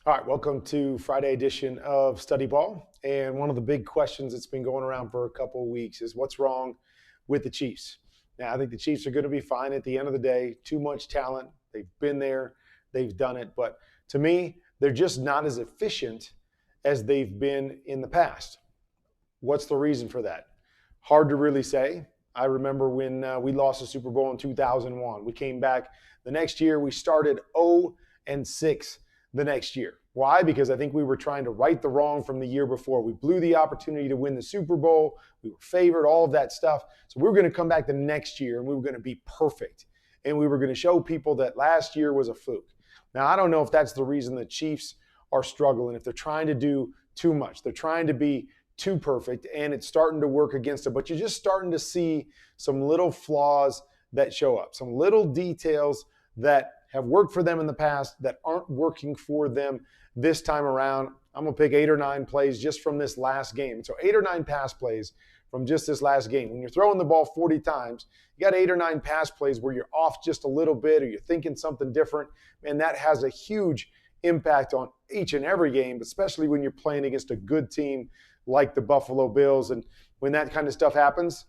All right, welcome to Friday edition of Study Ball. And one of the big questions that's been going around for a couple of weeks is what's wrong with the Chiefs? Now, I think the Chiefs are going to be fine at the end of the day. Too much talent. They've been there, they've done it. But to me, they're just not as efficient as they've been in the past. What's the reason for that? Hard to really say. I remember when we lost the Super Bowl in 2001. We came back the next year. We started 0-6 the next year. Why? Because I think we were trying to right the wrong from the year before. We blew the opportunity to win the Super Bowl. We were favored, all of that stuff. So we were going to come back the next year and we were going to be perfect. And we were going to show people that last year was a fluke. Now, I don't know if that's the reason the Chiefs are struggling, if they're trying to do too much. They're trying to be too perfect, and it's starting to work against them. But you're just starting to see some little flaws that show up, some little details that have worked for them in the past that aren't working for them this time around. I'm going to pick 8 or 9 plays just from this last game. So 8 or 9 pass plays from just this last game. When you're throwing the ball 40 times, you got 8 or 9 pass plays where you're off just a little bit or you're thinking something different, and that has a huge impact on each and every game, especially when you're playing against a good team like the Buffalo Bills. And when that kind of stuff happens,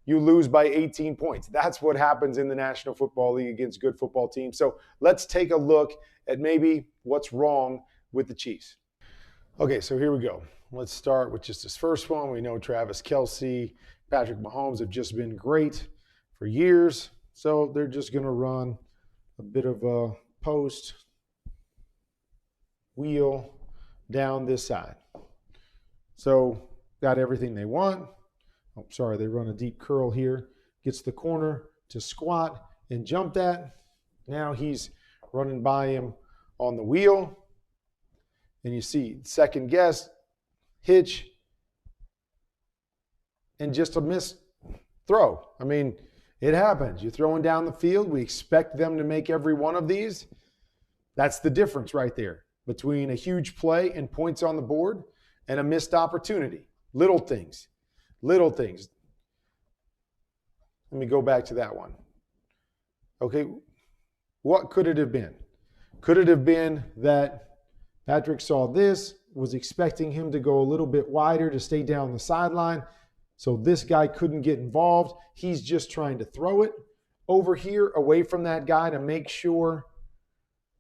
you lose by 18 points. That's what happens in the National Football League against good football teams. So let's take a look at maybe what's wrong with the Chiefs. Okay, so here we go. Let's start with just this first one. We know Travis Kelce, Patrick Mahomes have just been great for years. So they're just going to run a bit of a post wheel down this side. So got everything they want. Oh, sorry, they run a deep curl here. Gets the corner to squat and jump that. Now he's running by him on the wheel. And you see second guess, hitch, and just a missed throw. I mean, it happens. You're throwing down the field. We expect them to make every one of these. That's the difference right there between a huge play and points on the board and a missed opportunity. Little things. Little things. Let me go back to that one. Okay, what could it have been? Could it have been that Patrick saw this, was expecting him to go a little bit wider to stay down the sideline, so this guy couldn't get involved? He's just trying to throw it over here away from that guy to make sure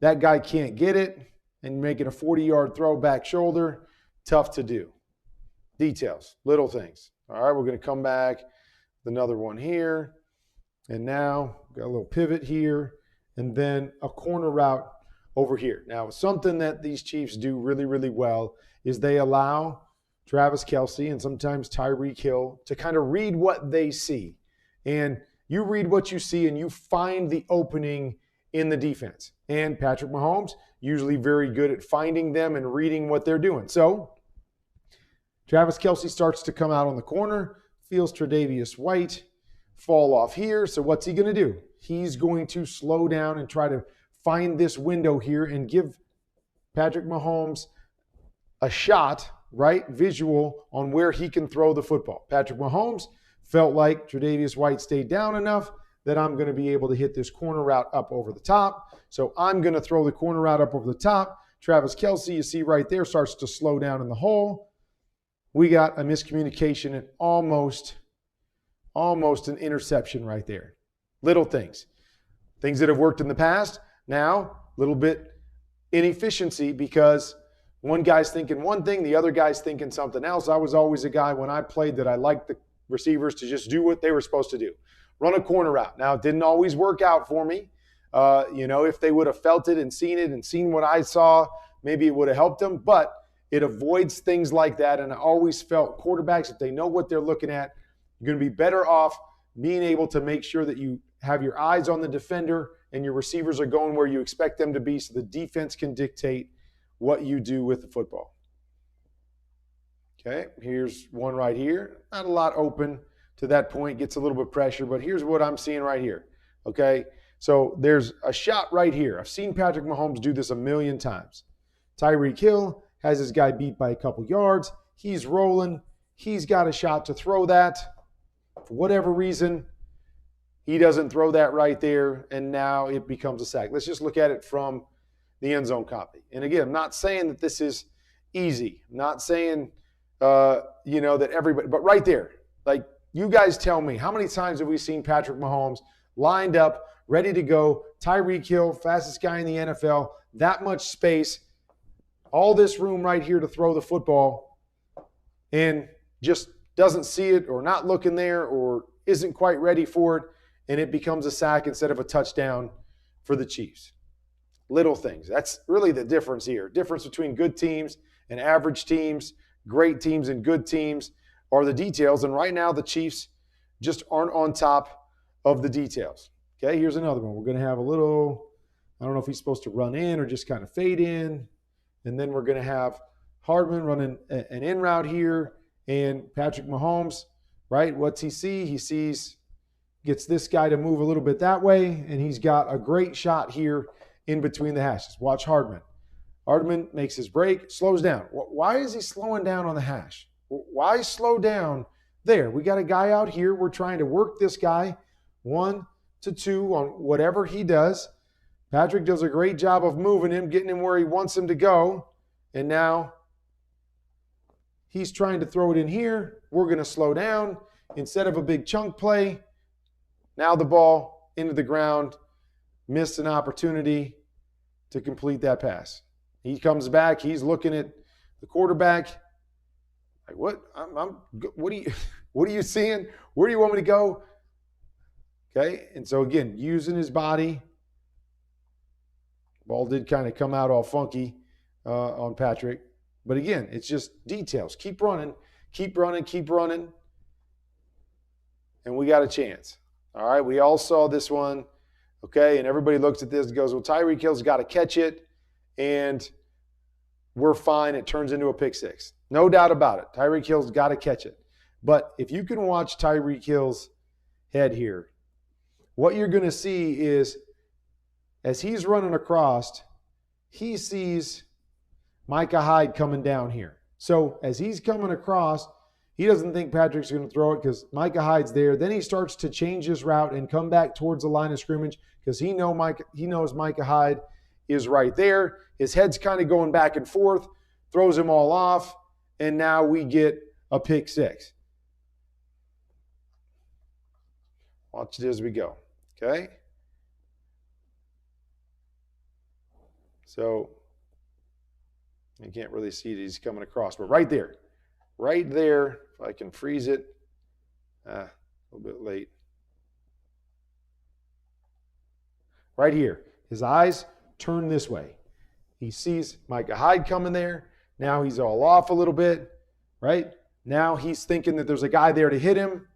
that guy can't get it and make it a 40-yard throw back shoulder. Tough to do. Details, little things. All right, we're going to come back with another one here. And now got a little pivot here and then a corner route over here. Now, something that these Chiefs do really, really well is they allow Travis Kelce and sometimes Tyreek Hill to kind of read what they see. And you read what you see and you find the opening in the defense. And Patrick Mahomes, usually very good at finding them and reading what they're doing. So Travis Kelce starts to come out on the corner, feels Tre'Davious White fall off here. So what's he going to do? He's going to slow down and try to find this window here and give Patrick Mahomes a shot, right, visual on where he can throw the football. Patrick Mahomes felt like Tre'Davious White stayed down enough that I'm going to be able to hit this corner route up over the top. So I'm going to throw the corner route up over the top. Travis Kelce, you see right there, starts to slow down in the hole. We got a miscommunication and almost an interception right there. Little things. Things that have worked in the past. Now, a little bit inefficiency because one guy's thinking one thing, the other guy's thinking something else. I was always a guy when I played that I liked the receivers to just do what they were supposed to do. Run a corner route. Now, it didn't always work out for me. If they would have felt it and seen what I saw, maybe it would have helped them. But it avoids things like that. And I always felt quarterbacks, if they know what they're looking at, you're going to be better off being able to make sure that you have your eyes on the defender and your receivers are going where you expect them to be so the defense can dictate what you do with the football. Okay, here's one right here. Not a lot open to that point, gets a little bit of pressure, but here's what I'm seeing right here. Okay, so there's a shot right here. I've seen Patrick Mahomes do this a million times. Tyreek Hill has his guy beat by a couple yards. He's rolling. He's got a shot to throw that. For whatever reason, he doesn't throw that right there, and now it becomes a sack. Let's just look at it from the end zone copy. And again, I'm not saying that this is easy. I'm not saying, that everybody, but right there, like you guys tell me, how many times have we seen Patrick Mahomes lined up, ready to go, Tyreek Hill, fastest guy in the NFL, that much space, all this room right here to throw the football, and just doesn't see it or not looking there or isn't quite ready for it, and it becomes a sack instead of a touchdown for the Chiefs. Little things. That's really the difference here. Difference between good teams and average teams, great teams and good teams are the details. And right now the Chiefs just aren't on top of the details. Okay, here's another one. We're going to have a little, I don't know if he's supposed to run in or just kind of fade in. And then we're going to have Hardman running an in route here. And Patrick Mahomes, right, what's he see? He gets this guy to move a little bit that way, and he's got a great shot here in between the hashes. Watch Hardman. Hardman makes his break, slows down. Why is he slowing down on the hash? Why slow down there? We got a guy out here. We're trying to work this guy 1 to 2 on whatever he does. Patrick does a great job of moving him, getting him where he wants him to go, and now he's trying to throw it in here. We're going to slow down. Instead of a big chunk play, now the ball into the ground, missed an opportunity to complete that pass. He comes back. He's looking at the quarterback. Like, what? What are you seeing? Where do you want me to go? Okay. And so again, using his body. Ball did kind of come out all funky on Patrick. But again, it's just details. Keep running, keep running, keep running. And we got a chance. All right. We all saw this one. Okay. And everybody looks at this and goes, well, Tyreek Hill's got to catch it. And we're fine. It turns into a pick six. No doubt about it. Tyreek Hill's got to catch it. But if you can watch Tyreek Hill's head here, what you're going to see is as he's running across, he sees Micah Hyde coming down here. So as he's coming across, he doesn't think Patrick's going to throw it because Micah Hyde's there. Then he starts to change his route and come back towards the line of scrimmage because he knows Micah Hyde is right there. His head's kind of going back and forth, throws him all off, and now we get a pick six. Watch it as we go, okay? So you can't really see that he's coming across, but right there, if I can freeze it, a little bit late. Right here, his eyes turn this way. He sees Micah Hyde coming there. Now he's all off a little bit, right? Now he's thinking that there's a guy there to hit him.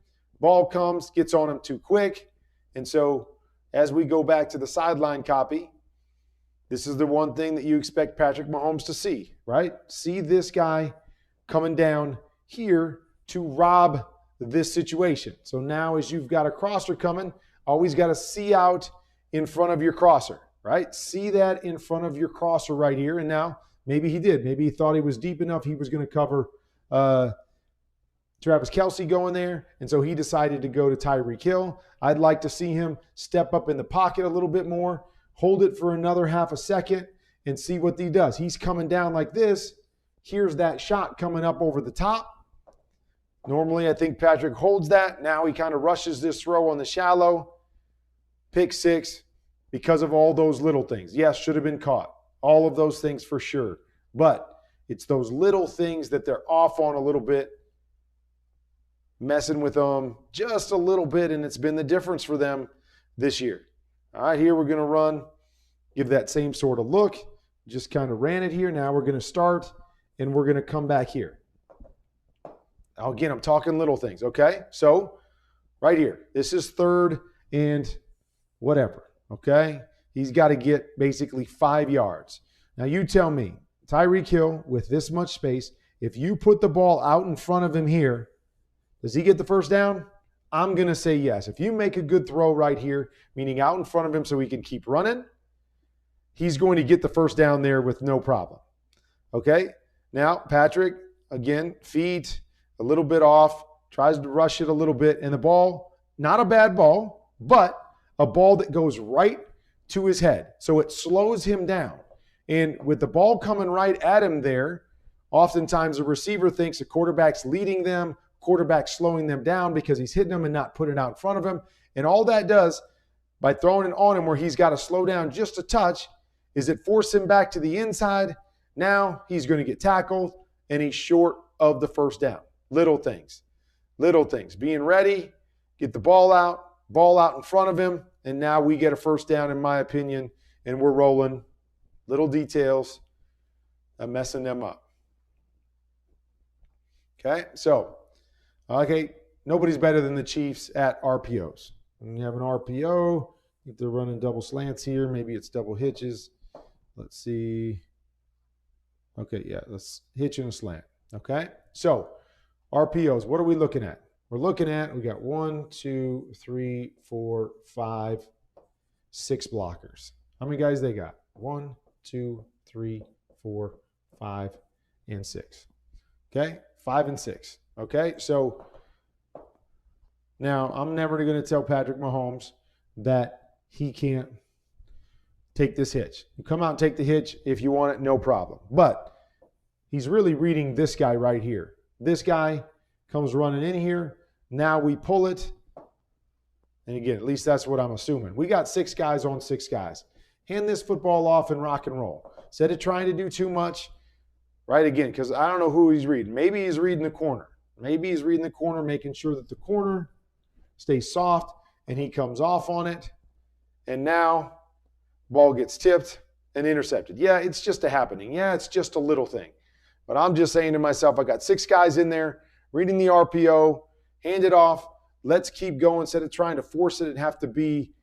Ball comes, gets on him too quick. And so as we go back to the sideline copy, this is the one thing that you expect Patrick Mahomes to see, right? See this guy coming down here to rob this situation. So now as you've got a crosser coming, always got to see out in front of your crosser, right? See that in front of your crosser right here. And now maybe he did. Maybe he thought he was deep enough. He was going to cover Travis Kelce going there. And so he decided to go to Tyreek Hill. I'd like to see him step up in the pocket a little bit more, hold it for another half a second, and see what he does. He's coming down like this. Here's that shot coming up over the top. Normally, I think Patrick holds that. Now he kind of rushes this throw on the shallow. Pick six because of all those little things. Yes, should have been caught. All of those things for sure. But it's those little things that they're off on a little bit, messing with them just a little bit, and it's been the difference for them this year. All right, here we're going to run, give that same sort of look. Just kind of ran it here. Now we're going to start, and we're going to come back here. Now, again, I'm talking little things, okay? So right here, this is 3rd and whatever, okay? He's got to get basically 5 yards. Now you tell me, Tyreek Hill with this much space, if you put the ball out in front of him here, does he get the first down? I'm going to say yes. If you make a good throw right here, meaning out in front of him so he can keep running, he's going to get the first down there with no problem. Okay? Now, Patrick, again, feet a little bit off, tries to rush it a little bit, and the ball, not a bad ball, but a ball that goes right to his head. So it slows him down. And with the ball coming right at him there, oftentimes the receiver thinks the quarterback's leading them, quarterback slowing them down because he's hitting them and not putting it out in front of him. And all that does, by throwing it on him where he's got to slow down just a touch, is it force him back to the inside. Now he's going to get tackled, and he's short of the first down. Little things. Being ready, get the ball out in front of him, and now we get a first down, in my opinion, and we're rolling. Little details, messing them up. Okay, so, nobody's better than the Chiefs at RPOs. When you have an RPO, if they're running double slants here, maybe it's double hitches. Let's see. Okay, yeah, let's hitch and a slant. Okay, so RPOs, what are we looking at? We got 1, 2, 3, 4, 5, 6 blockers. How many guys they got? 1, 2, 3, 4, 5, and 6. Okay, 5 and 6. Okay, so now I'm never going to tell Patrick Mahomes that he can't take this hitch. You come out and take the hitch if you want it, no problem. But he's really reading this guy right here. This guy comes running in here. Now we pull it. And again, at least that's what I'm assuming. We got 6 guys on 6 guys. Hand this football off and rock and roll. Instead of trying to do too much, right, again, because I don't know who he's reading. Maybe he's reading the corner. Making sure that the corner stays soft, and he comes off on it. And now, ball gets tipped and intercepted. Yeah, it's just a happening. Yeah, it's just a little thing. But I'm just saying to myself, I got 6 guys in there, reading the RPO, hand it off. Let's keep going instead of trying to force it and have to be,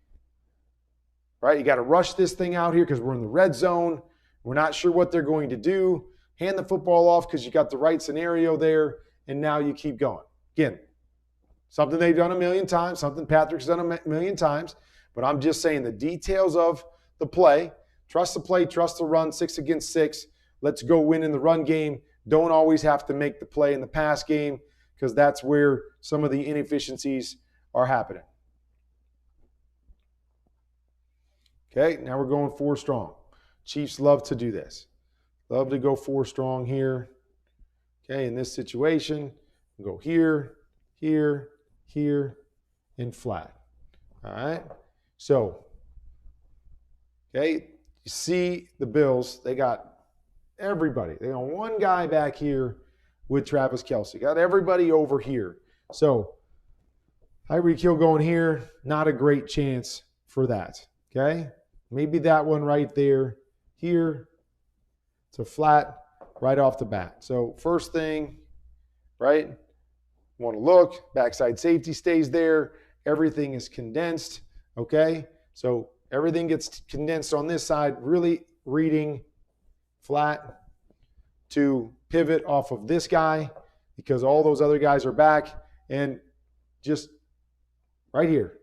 right? You got to rush this thing out here because we're in the red zone. We're not sure what they're going to do. Hand the football off because you got the right scenario there, and now you keep going. Again, something they've done a million times, something Patrick's done a million times, but I'm just saying the details of the play. Trust the play, trust the run, 6 against 6. Let's go win in the run game. Don't always have to make the play in the pass game because that's where some of the inefficiencies are happening. Okay, now we're going 4 strong. Chiefs love to do this. Love to go 4 strong here. Okay, in this situation, we'll go here, here, here, and flat. All right, so, okay, you see the Bills, they got everybody. They got one guy back here with Travis Kelce. Got everybody over here. So, Tyreek Hill going here, not a great chance for that. Okay, maybe that one right there. Here, it's a flat right off the bat. So, first thing, right, want to look, backside safety stays there. Everything is condensed, okay? So everything gets condensed on this side, really reading flat to pivot off of this guy because all those other guys are back, and just right here,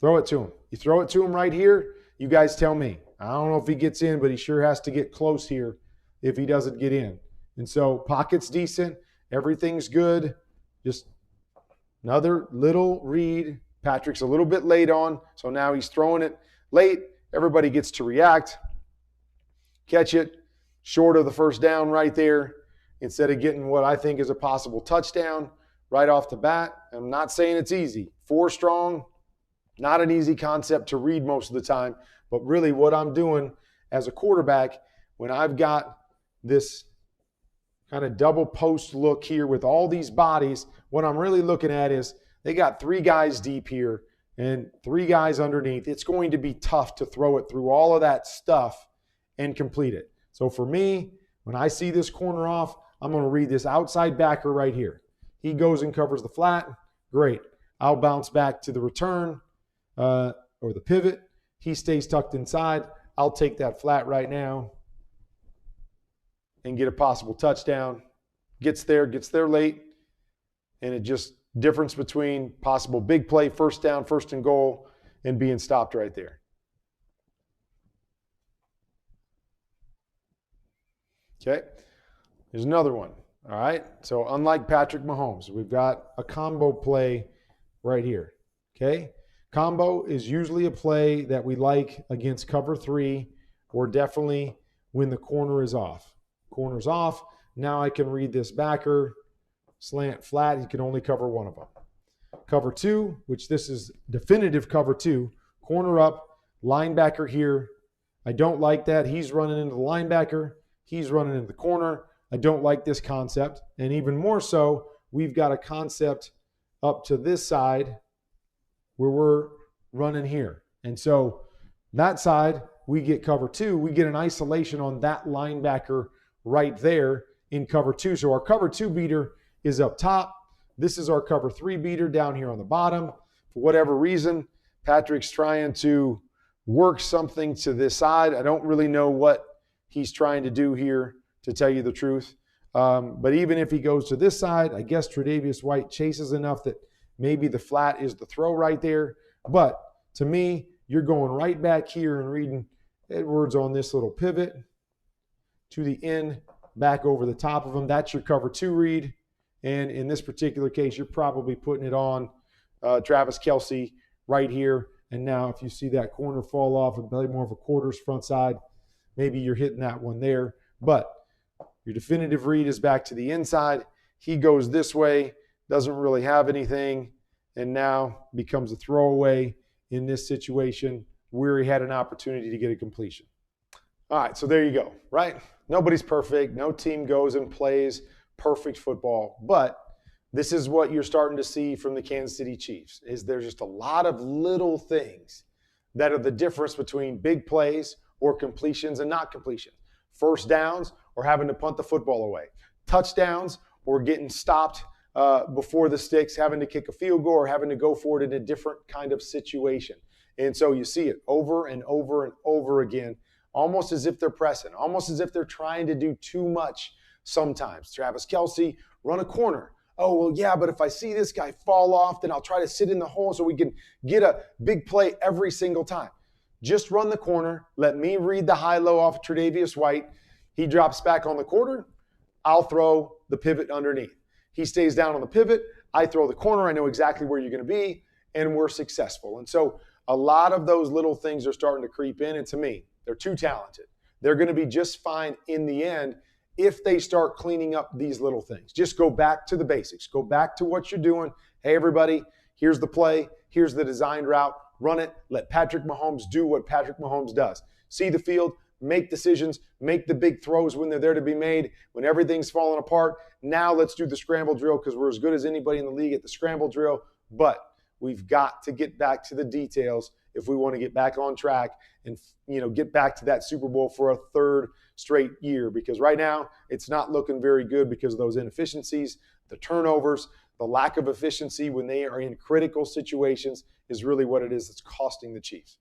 throw it to him. You throw it to him right here, you guys tell me. I don't know if he gets in, but he sure has to get close here if he doesn't get in. And so pocket's decent, everything's good, just another little read. Patrick's a little bit late on, so now he's throwing it late. Everybody gets to react, catch it, short of the first down right there, instead of getting what I think is a possible touchdown right off the bat. I'm not saying it's easy. 4 strong, not an easy concept to read most of the time, but really what I'm doing as a quarterback when I've got this kind of double post look here with all these bodies, what I'm really looking at is they got 3 guys deep here and 3 guys underneath. It's going to be tough to throw it through all of that stuff and complete it. So for me, when I see this corner off, I'm going to read this outside backer right here. He goes and covers the flat. Great. I'll bounce back to the return or the pivot. He stays tucked inside. I'll take that flat right now and get a possible touchdown. Gets there late, and it just difference between possible big play, first down, first and goal, and being stopped right there. Okay, here's another one. All right, so unlike Patrick Mahomes, we've got a combo play right here. Okay, combo is usually a play that we like against cover 3 or definitely when the corner is off. Corner's off. Now I can read this backer, slant, flat. He can only cover one of them. Cover 2, which this is definitive cover 2. Corner up, linebacker here. I don't like that. He's running into the linebacker. He's running into the corner. I don't like this concept. And even more so, we've got a concept up to this side where we're running here. And so that side, we get cover 2. We get an isolation on that linebacker right there in cover 2. So our cover 2 beater is up top. This is our cover 3 beater down here on the bottom. For whatever reason, Patrick's trying to work something to this side. I don't really know what he's trying to do here, to tell you the truth. But even if he goes to this side, I guess Tre'Davious White chases enough that maybe the flat is the throw right there. But to me, you're going right back here and reading Edwards on this little pivot to the end, back over the top of him. That's your cover 2 read. And in this particular case, you're probably putting it on Travis Kelce right here. And now if you see that corner fall off and play more of a quarters front side, maybe you're hitting that one there. But your definitive read is back to the inside. He goes this way, doesn't really have anything, and now becomes a throwaway in this situation where he had an opportunity to get a completion. All right, so there you go, right? Nobody's perfect. No team goes and plays perfect football. But this is what you're starting to see from the Kansas City Chiefs, is there's just a lot of little things that are the difference between big plays or completions and not completions. First downs or having to punt the football away. Touchdowns or getting stopped before the sticks, having to kick a field goal or having to go for it in a different kind of situation. And so you see it over and over and over again, almost as if they're pressing, almost as if they're trying to do too much sometimes. Travis Kelce, run a corner. Oh, well, yeah, but if I see this guy fall off, then I'll try to sit in the hole so we can get a big play every single time. Just run the corner. Let me read the high-low off Tre'Davious White. He drops back on the corner. I'll throw the pivot underneath. He stays down on the pivot. I throw the corner. I know exactly where you're going to be, and we're successful. And so a lot of those little things are starting to creep in, and to me, they're too talented. They're going to be just fine in the end if they start cleaning up these little things. Just go back to the basics. Go back to what you're doing. Hey, everybody, here's the play. Here's the designed route. Run it. Let Patrick Mahomes do what Patrick Mahomes does. See the field, make decisions, make the big throws when they're there to be made, when everything's falling apart. Now let's do the scramble drill because we're as good as anybody in the league at the scramble drill. But we've got to get back to the details if we want to get back on track and, get back to that Super Bowl for a third straight year. Because right now it's not looking very good because of those inefficiencies, the turnovers, the lack of efficiency when they are in critical situations is really what it is that's costing the Chiefs.